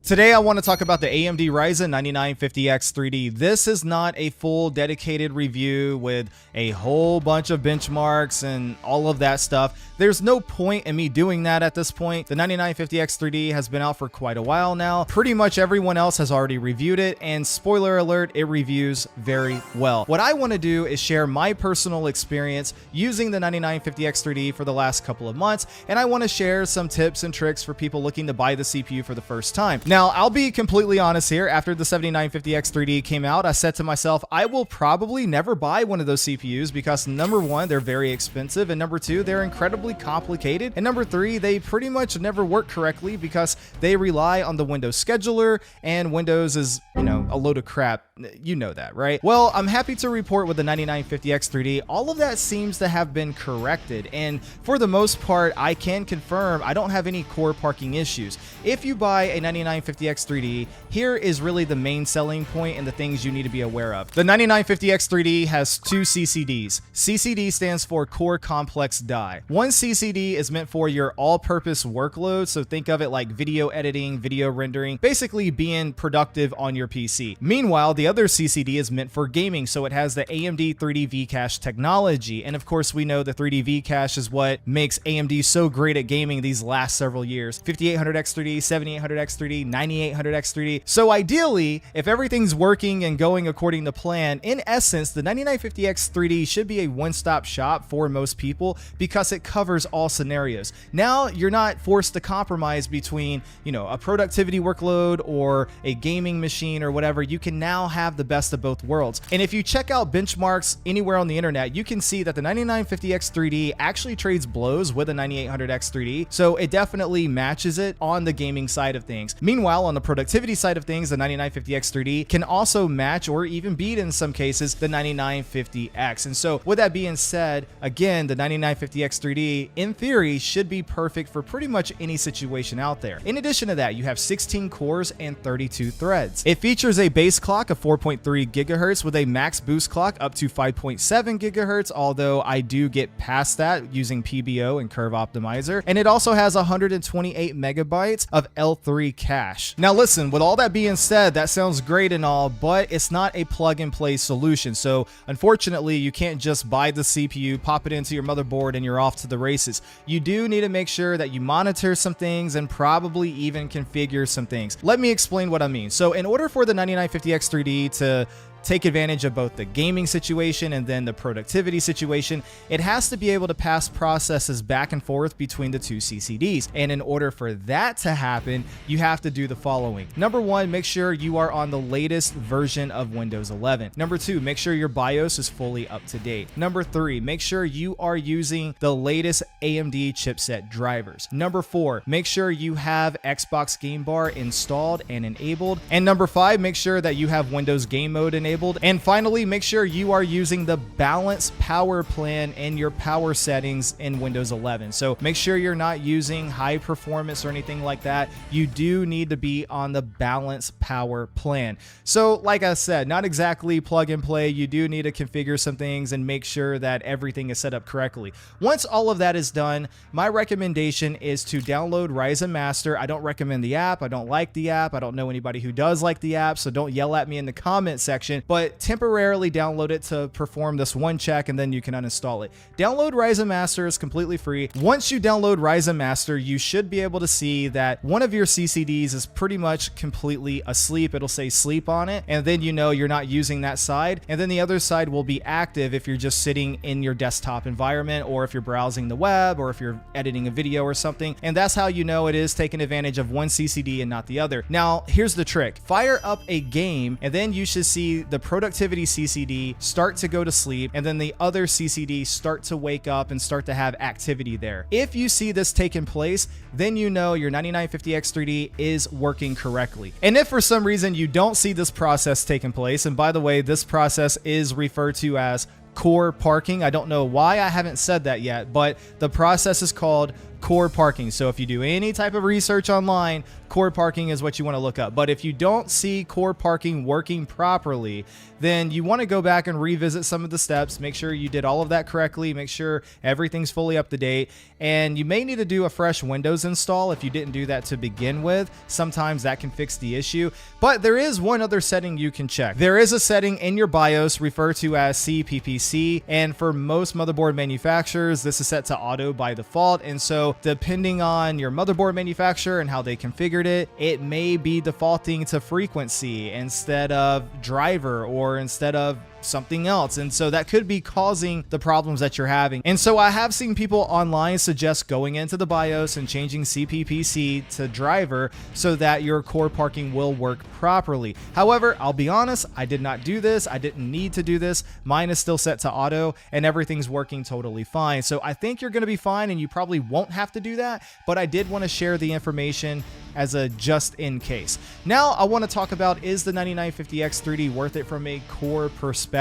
Today I want to talk about the AMD Ryzen 9950X 3D. This is not a full dedicated review with a whole bunch of benchmarks and all of that stuff. There's no point in me doing that at this point. The 9950X 3D has been out for quite a while now. Pretty much everyone else has already reviewed it, and spoiler alert, it reviews very well. What I want to do is share my personal experience using the 9950X 3D for the last couple of months, and I want to share some tips and tricks for people looking to buy the CPU for the first time. Now, I'll be completely honest here. After the 7950X 3D came out, I said to myself, I will probably never buy one of those CPUs because number one, they're very expensive, and number two, they're incredibly complicated, and number three, they pretty much never work correctly because they rely on the Windows scheduler, and Windows is, a load of crap. You know that, right? Well, I'm happy to report with the 9950X 3D, all of that seems to have been corrected, and for the most part, I can confirm I don't have any core parking issues. If you buy a 9950X 3D, here is really the main selling point and the things you need to be aware of. The 9950X 3D has two CCDs. CCD stands for Core Complex Die. One CCD is meant for your all-purpose workload, so think of it like video editing, video rendering, basically being productive on your PC. Meanwhile, the other CCD is meant for gaming, so it has the AMD 3D V-Cache technology, and of course we know the 3D V-Cache is what makes AMD so great at gaming these last several years. 5800X 3D, 7800X 3D, 9800X 3D. So ideally, if everything's working and going according to plan, in essence, the 9950X 3D should be a one-stop shop for most people because it covers all scenarios. Now, you're not forced to compromise between, a productivity workload or a gaming machine or whatever. You can now have the best of both worlds. And if you check out benchmarks anywhere on the internet, you can see that the 9950X 3D actually trades blows with the 9800X 3D. So it definitely matches it on the gaming side of things. Meanwhile, on the productivity side of things, the 9950X 3D can also match or even beat in some cases the 9950X. And so with that being said, again, the 9950X 3D in theory should be perfect for pretty much any situation out there. In addition to that, you have 16 cores and 32 threads. It features a base clock of 4.3 gigahertz with a max boost clock up to 5.7 gigahertz, although I do get past that using PBO and Curve Optimizer. And it also has 128 megabytes of L3 cache. Now listen, with all that being said, that sounds great and all, but it's not a plug and play solution. So unfortunately, you can't just buy the CPU, pop it into your motherboard, and you're off to the races. You do need to make sure that you monitor some things and probably even configure some things. Let me explain what I mean. So in order for the 9950X 3D to take advantage of both the gaming situation and then the productivity situation, it has to be able to pass processes back and forth between the two CCDs. And in order for that to happen, you have to do the following. Number one, make sure you are on the latest version of Windows 11. Number two, make sure your BIOS is fully up to date. Number three, make sure you are using the latest AMD chipset drivers. Number four, make sure you have Xbox Game Bar installed and enabled. And number five, make sure that you have Windows Game Mode enabled. And finally, make sure you are using the balanced power plan in your power settings in Windows 11. So make sure you're not using high performance or anything like that. You do need to be on the balanced power plan. So like I said, not exactly plug and play. You do need to configure some things and make sure that everything is set up correctly. Once all of that is done, my recommendation is to download Ryzen Master. I don't recommend the app. I don't like the app. I don't know anybody who does like the app, so don't yell at me in the comment section. But temporarily download it to perform this one check, and then you can uninstall it. Download Ryzen Master is completely free. Once you download Ryzen Master, you should be able to see that one of your CCDs is pretty much completely asleep. It'll say sleep on it, and then you're not using that side, and then the other side will be active if you're just sitting in your desktop environment, or if you're browsing the web, or if you're editing a video or something. And that's how you know it is taking advantage of one CCD and not the other. Now, here's the trick. Fire up a game, and then you should see the productivity CCD start to go to sleep, and then the other CCD start to wake up and start to have activity there. If you see this taking place, then you know your 9950X 3D is working correctly. And if for some reason you don't see this process taking place, and by the way, this process is referred to as core parking. I don't know why I haven't said that yet, but the process is called core parking. So if you do any type of research online, core parking is what you want to look up. But if you don't see core parking working properly, then you want to go back and revisit some of the steps, make sure you did all of that correctly, make sure everything's fully up to date, and you may need to do a fresh Windows install if you didn't do that to begin with. Sometimes that can fix the issue, but there is one other setting you can check. There is a setting in your BIOS referred to as CPPC, and for most motherboard manufacturers, this is set to auto by default, and so depending on your motherboard manufacturer and how they configured it, it may be defaulting to frequency instead of driver or instead of something else, and so that could be causing the problems that you're having. And so I have seen people online suggest going into the BIOS and changing CPPC to driver so that your core parking will work properly. However, I'll be honest, I did not do this. I didn't need to do this. Mine is still set to auto and everything's working totally fine. So I think you're going to be fine and you probably won't have to do that, but I did want to share the information as a just in case. Now I want to talk about, is the 9950X 3D worth it from a core perspective?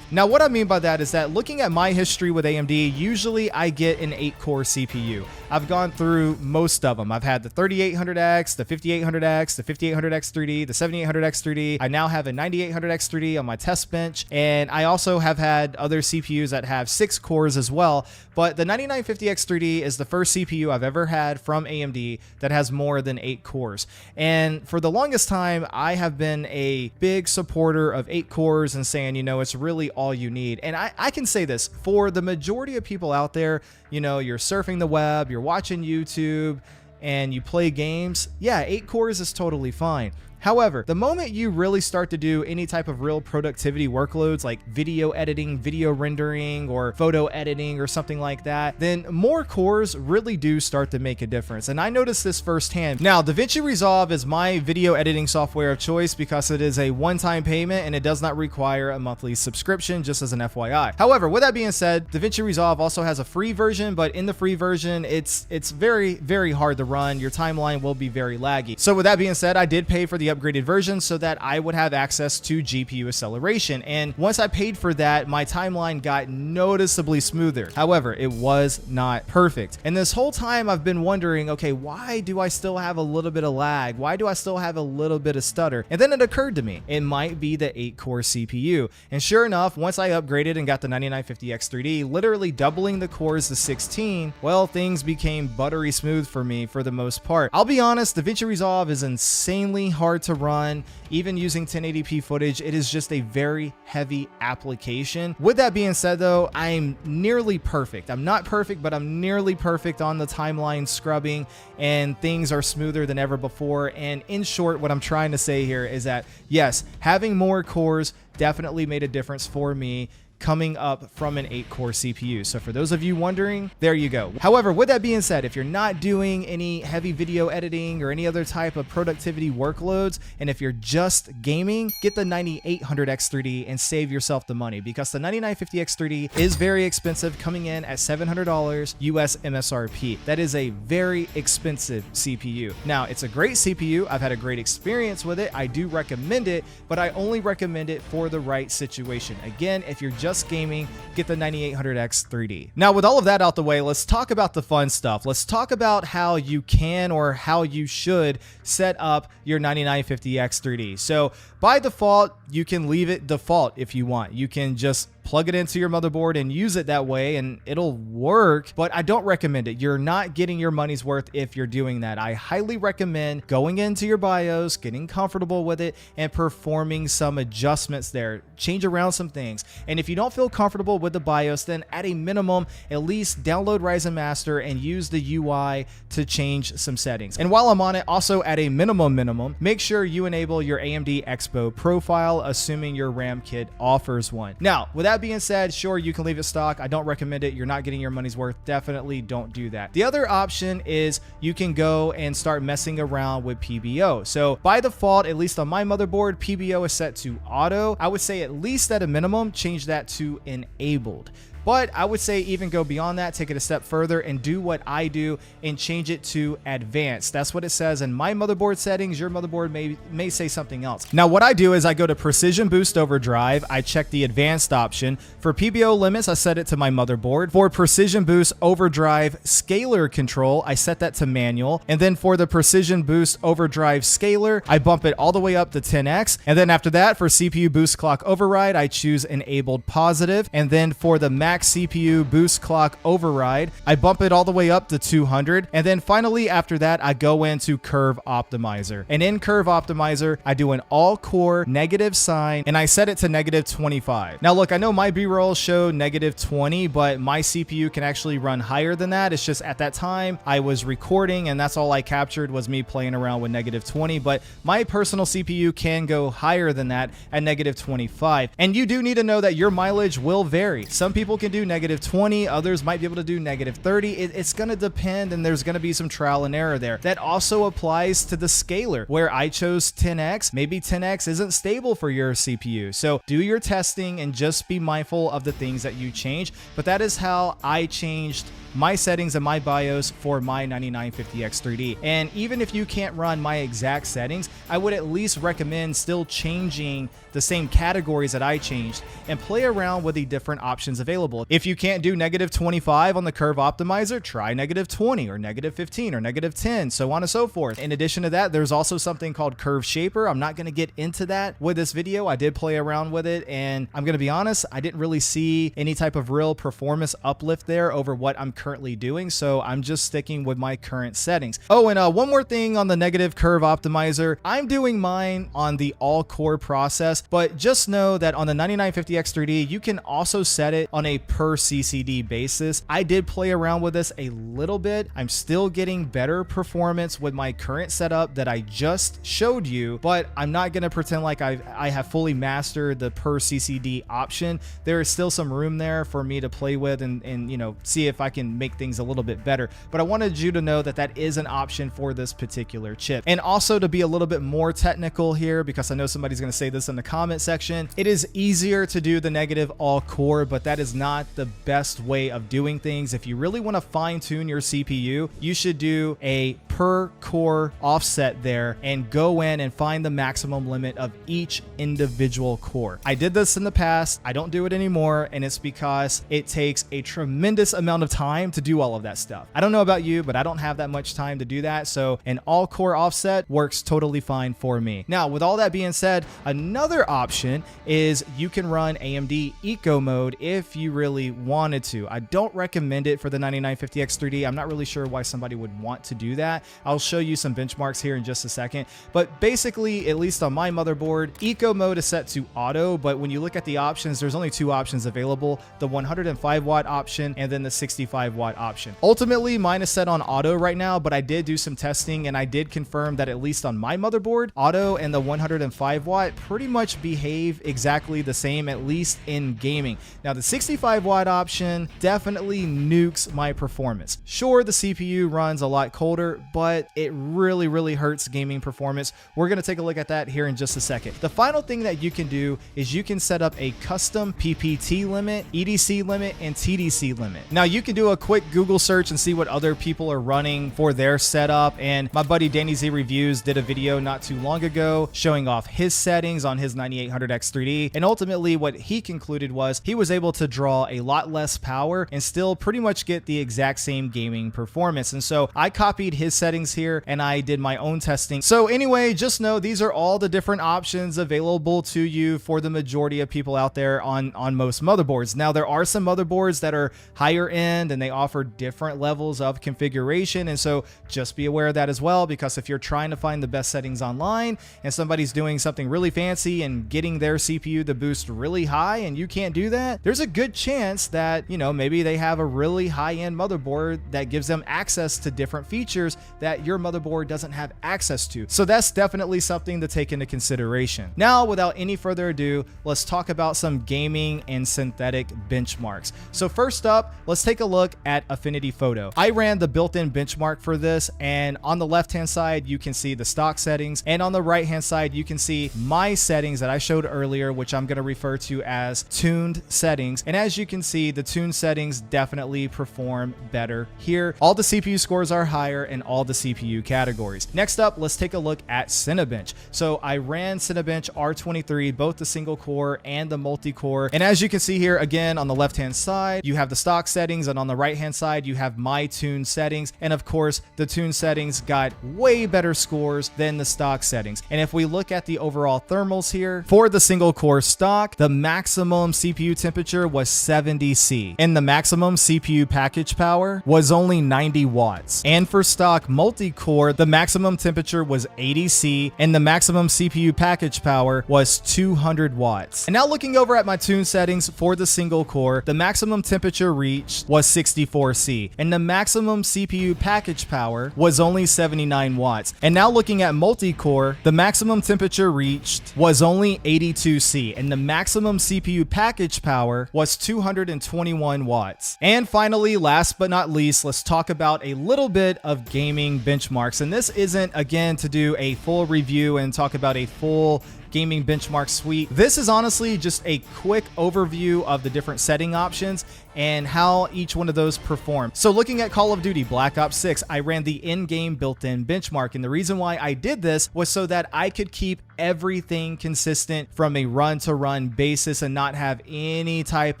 Now what I mean by that is that looking at my history with AMD, usually I get an 8-core CPU. I've gone through most of them. I've had the 3800X, the 5800X, the 5800X 3D, the 7800X 3D. I now have a 9800X 3D on my test bench, and I also have had other CPUs that have 6 cores as well. But the 9950X 3D is the first CPU I've ever had from AMD that has more than 8 cores. And for the longest time, I have been a big supporter of 8 cores and saying, you know, it's really all you need. And I can say this, for the majority of people out there, you know, you're surfing the web, you're watching YouTube, and you play games, yeah, 8 cores is totally fine. However, the moment you really start to do any type of real productivity workloads like video editing, video rendering, or photo editing or something like that, then more cores really do start to make a difference. And I noticed this firsthand. Now, DaVinci Resolve is my video editing software of choice because it is a one-time payment and it does not require a monthly subscription, just as an FYI. However, with that being said, DaVinci Resolve also has a free version, but in the free version, it's very, very hard to run. Your timeline will be very laggy. So with that being said, I did pay for the upgraded version so that I would have access to GPU acceleration. And once I paid for that, my timeline got noticeably smoother. However, it was not perfect. And this whole time I've been wondering, okay, why do I still have a little bit of lag? Why do I still have a little bit of stutter? And then it occurred to me, it might be the 8-core CPU. And sure enough, once I upgraded and got the 9950X 3D, literally doubling the cores to 16, well, things became buttery smooth for me for the most part. I'll be honest, DaVinci Resolve is insanely hard to run. Even using 1080p footage, it is just a very heavy application. With that being said though, I'm nearly perfect. I'm not perfect, but I'm nearly perfect on the timeline scrubbing, and things are smoother than ever before. And in short, what I'm trying to say here is that yes, having more cores definitely made a difference for me coming up from an 8-core CPU. So for those of you wondering, there you go. However, with that being said, if you're not doing any heavy video editing or any other type of productivity workloads, and if you're just gaming, get the 9800X 3D and save yourself the money, because the 9950X 3D is very expensive, coming in at $700 US MSRP. That is a very expensive CPU. Now, it's a great CPU. I've had a great experience with it. I do recommend it, but I only recommend it for the right situation. Again, if you're just gaming, get the 9800X 3D. Now, with all of that out the way, let's talk about the fun stuff. Let's talk about how you can, or how you should, set up your 9950X 3D. So by default, you can leave it default if you want. You can just plug it into your motherboard and use it that way and it'll work, but I don't recommend it. You're not getting your money's worth if you're doing that. I highly recommend going into your BIOS, getting comfortable with it, and performing some adjustments there. Change around some things. And if you don't feel comfortable with the BIOS, then at a minimum, at least download Ryzen Master and use the UI to change some settings. And while I'm on it, also at a minimum, make sure you enable your AMD Expo profile, assuming your RAM kit offers one. Now, with that being said, sure, you can leave it stock. I don't recommend it. You're not getting your money's worth. Definitely don't do that. The other option is you can go and start messing around with PBO. So by default, at least on my motherboard, PBO is set to auto. I would say at least at a minimum, change that to enabled. But I would say even go beyond that, take it a step further and do what I do and change it to advanced. That's what it says in my motherboard settings. Your motherboard may say something else. Now what I do is I go to Precision Boost Overdrive. I check the advanced option. For PBO limits, I set it to my motherboard. For Precision Boost Overdrive Scalar control, I set that to manual. And then for the Precision Boost Overdrive Scalar, I bump it all the way up to 10x. And then after that, for CPU Boost Clock Override, I choose enabled positive. And then for the max CPU Boost Clock Override, I bump it all the way up to 200. And then finally, after that, I go into Curve Optimizer. And in Curve Optimizer, I do an all-core negative sign, and I set it to -25. Now look, I know my B-roll showed -20, but my CPU can actually run higher than that. It's just at that time I was recording, and that's all I captured was me playing around with -20, but my personal CPU can go higher than that at -25. And you do need to know that your mileage will vary. Some people can do -20, others might be able to do -30. It's going to depend, and there's going to be some trial and error there. That also applies to the scalar, where I chose 10x. Maybe 10x isn't stable for your CPU. So do your testing and just be mindful of the things that you change. But that is how I changed my settings and my BIOS for my 9950X 3D. And even if you can't run my exact settings, I would at least recommend still changing the same categories that I changed and play around with the different options available. If you can't do -25 on the Curve Optimizer, try -20 or -15 or -10, so on and so forth. In addition to that, there's also something called Curve Shaper. I'm not going to get into that with this video. I did play around with it, and I'm going to be honest, I didn't really see any type of real performance uplift there over what I'm currently doing, so I'm just sticking with my current settings. Oh, and one more thing on the negative Curve Optimizer. I'm doing mine on the all-core process, but just know that on the 9950X 3D, you can also set it on a per CCD basis. I did play around with this a little bit. I'm still getting better performance with my current setup that I just showed you, but I'm not going to pretend like I have fully mastered the per CCD option. There is still some room there for me to play with and you know, see if I can make things a little bit better. But I wanted you to know that that is an option for this particular chip. And also to be a little bit more technical here, because I know somebody's going to say this in the comment section, it is easier to do the negative all core, but that is not the best way of doing things. If you really want to fine tune your CPU, you should do a per core offset there and go in and find the maximum limit of each individual core. I did this in the past. I don't do it anymore, and it's because it takes a tremendous amount of time to do all of that stuff. I don't know about you, but I don't have that much time to do that, so an all core offset works totally fine for me. Now, with all that being said, another option is you can run AMD Eco Mode if you really wanted to. I don't recommend it for the 9950X 3D. I'm not really sure why somebody would want to do that. I'll show you some benchmarks here in just a second, but basically, at least on my motherboard, Eco Mode is set to auto, but when you look at the options, there's only two options available, the 105 watt option and then the 65 watt option. Ultimately, mine is set on auto right now, but I did do some testing and I did confirm that at least on my motherboard, auto and the 105 watt pretty much behave exactly the same, at least in gaming. Now, the 65 watt option definitely nukes my performance. Sure, the CPU runs a lot colder, but it really hurts gaming performance. We're going to take a look at that here in just a second. The final thing that you can do is you can set up a custom PPT limit, EDC limit, and TDC limit. Now, you can do a quick Google search and see what other people are running for their setup, and my buddy Danny Z Reviews did a video not too long ago showing off his settings on his 9800X 3D, and ultimately what he concluded was he was able to draw a lot less power and still pretty much get the exact same gaming performance. And so I copied his settings here and I did my own testing. So anyway, just know these are all the different options available to you for the majority of people out there on most motherboards. Now, there are some motherboards that are higher end and they offer different levels of configuration, and so just be aware of that as well, because if you're trying to find the best settings online and somebody's doing something really fancy and getting their CPU to boost really high and you can't do that, there's a good chance that, you know, maybe they have a really high-end motherboard that gives them access to different features that your motherboard doesn't have access to. So that's definitely something to take into consideration. Now, without any further ado, let's talk about some gaming and synthetic benchmarks. So first up, let's take a look at Affinity Photo. I ran the built-in benchmark for this, and on the left-hand side, you can see the stock settings, and on the right-hand side, you can see my settings that I showed earlier, which I'm going to refer to as tuned settings. And as as you can see, the tune settings definitely perform better here. All the CPU scores are higher in all the CPU categories. Next up, let's take a look at Cinebench. So I ran Cinebench R23, both the single core and the multi-core. And as you can see here, again, on the left-hand side, you have the stock settings, and on the right-hand side, you have my tune settings. And of course, the tune settings got way better scores than the stock settings. And if we look at the overall thermals here, for the single core stock, the maximum CPU temperature was 70 C, and the maximum CPU package power was only 90 watts. And for stock multi-core, the maximum temperature was 80 C, and the maximum CPU package power was 200 watts. And now looking over at my tune settings for the single core, the maximum temperature reached was 64 C, and the maximum CPU package power was only 79 watts. And now looking at multi-core, the maximum temperature reached was only 82 C, and the maximum CPU package power was 221 watts. And finally, last but not least, let's talk about a little bit of gaming benchmarks. And this isn't, again, to do a full review and talk about a full gaming benchmark suite. This is honestly just a quick overview of the different setting options and how each one of those perform. So looking at Call of Duty Black Ops 6, I ran the in-game built-in benchmark, and the reason why I did this was so that I could keep everything consistent from a run-to-run basis and not have any type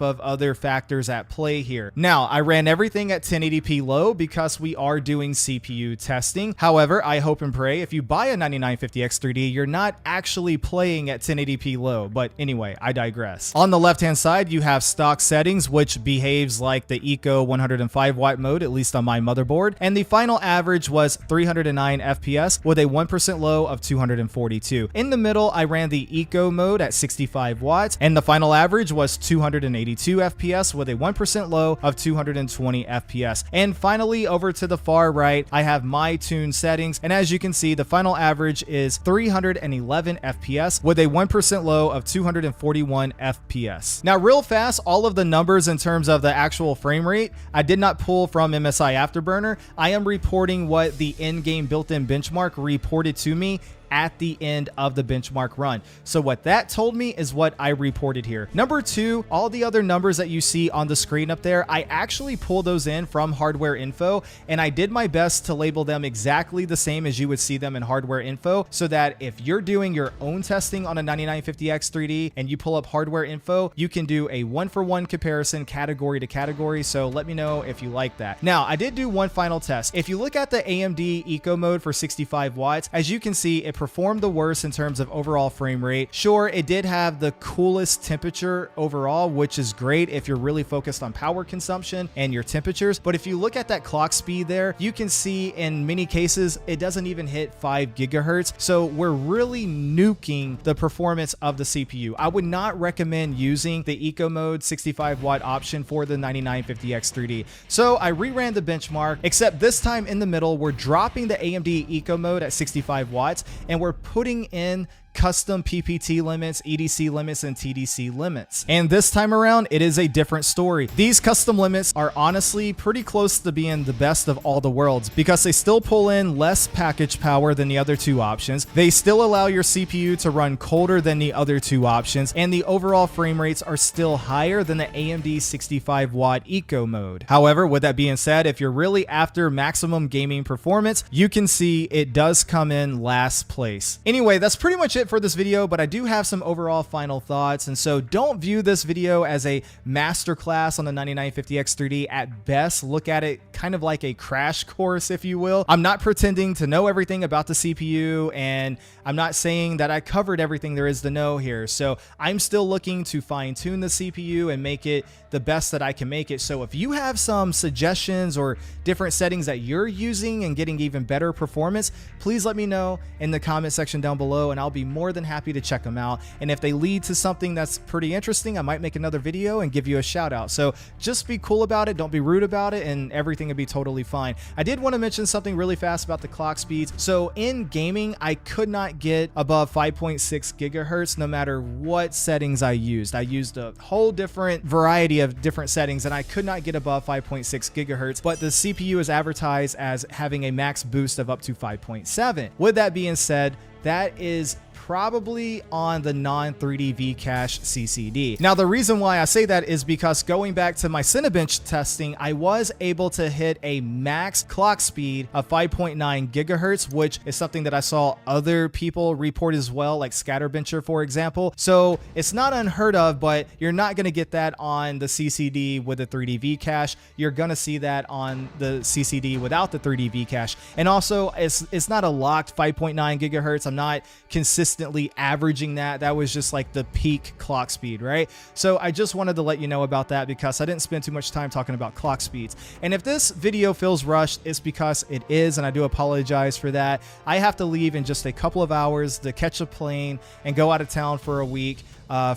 of other factors at play here. Now, I ran everything at 1080p low because we are doing CPU testing. However, I hope and pray if you buy a 9950X3D, you're not actually playing at 1080p low. But anyway, I digress. On the left-hand side, you have stock settings, which behaves like the Eco 105 watt mode, at least on my motherboard. And the final average was 309 FPS with a 1% low of 242. In the middle, I ran the Eco mode at 65 watts, and the final average was 282 FPS with a 1% low of 220 FPS. And finally, over to the far right, I have my tune settings, and as you can see, the final average is 311 FPS with a 1% low of 241 FPS. Now, real fast, all of the numbers in terms of the actual frame rate, I did not pull from MSI Afterburner. I am reporting what the in-game built-in benchmark reported to me at the end of the benchmark run. So what that told me is what I reported here. Number two, all the other numbers that you see on the screen up there, I actually pulled those in from hardware info, and I did my best to label them exactly the same as you would see them in hardware info, so that if you're doing your own testing on a 9950X3D and you pull up hardware info, you can do a one-for-one comparison category to category. So let me know if you like that. Now, I did do one final test. If you look at the AMD Eco Mode for 65 watts, as you can see, it performed the worst in terms of overall frame rate. Sure, it did have the coolest temperature overall, which is great if you're really focused on power consumption and your temperatures. But if you look at that clock speed there, you can see in many cases, it doesn't even hit 5 gigahertz. So we're really nuking the performance of the CPU. I would not recommend using the Eco Mode 65 watt option for the 9950X3D. So I reran the benchmark, except this time in the middle, we're dropping the AMD Eco Mode at 65 watts, and we're putting in custom PPT limits, EDC limits, and TDC limits. And this time around, it is a different story. These custom limits are honestly pretty close to being the best of all the worlds because they still pull in less package power than the other two options. They still allow your CPU to run colder than the other two options, and the overall frame rates are still higher than the AMD 65 watt Eco Mode. However, with that being said, if you're really after maximum gaming performance, you can see it does come in last place. Anyway, that's pretty much it for this video, but I do have some overall final thoughts, and so don't view this video as a masterclass on the 9950X3D. At best, look at it kind of like a crash course, if you will. I'm not pretending to know everything about the CPU, and I'm not saying that I covered everything there is to know here. So I'm still looking to fine-tune the CPU and make it the best that I can make it. So if you have some suggestions or different settings that you're using and getting even better performance, please let me know in the comment section down below, and I'll be more than happy to check them out. And if they lead to something that's pretty interesting, I might make another video and give you a shout out. So just be cool about it, don't be rude about it, and everything will be totally fine. I did want to mention something really fast about the clock speeds. So in gaming, I could not get above 5.6 gigahertz no matter what settings I used. I used a whole different variety of different settings, and I could not get above 5.6 gigahertz, but the CPU is advertised as having a max boost of up to 5.7. With that being said, that is probably on the non-3D V-Cache CCD. Now, the reason why I say that is because going back to my Cinebench testing, I was able to hit a max clock speed of 5.9 gigahertz, which is something that I saw other people report as well, like Scatterbencher, for example. So it's not unheard of, but you're not going to get that on the CCD with a 3D V-Cache. You're going to see that on the CCD without the 3D V-Cache. And also, it's not a locked 5.9 gigahertz. I'm not consistently averaging that. That was just like the peak clock speed, right? So I just wanted to let you know about that because I didn't spend too much time talking about clock speeds. And if this video feels rushed, it's because it is, and I do apologize for that. I have to leave in just a couple of hours to catch a plane and go out of town for a week.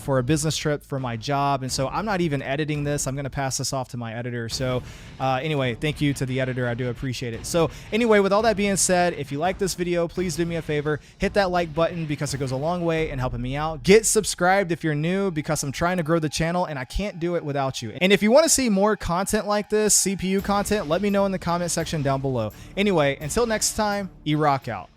For a business trip for my job, and so I'm not even editing this. I'm going to pass this off to my editor. So anyway, thank you to the editor. I do appreciate it. So anyway, with all that being said, if you like this video, please do me a favor, hit that like button because it goes a long way in helping me out. Get subscribed if you're new because I'm trying to grow the channel and I can't do it without you. And if you want to see more content like this, CPU content, let me know in the comment section down below. Anyway, until next time, E-Rock out.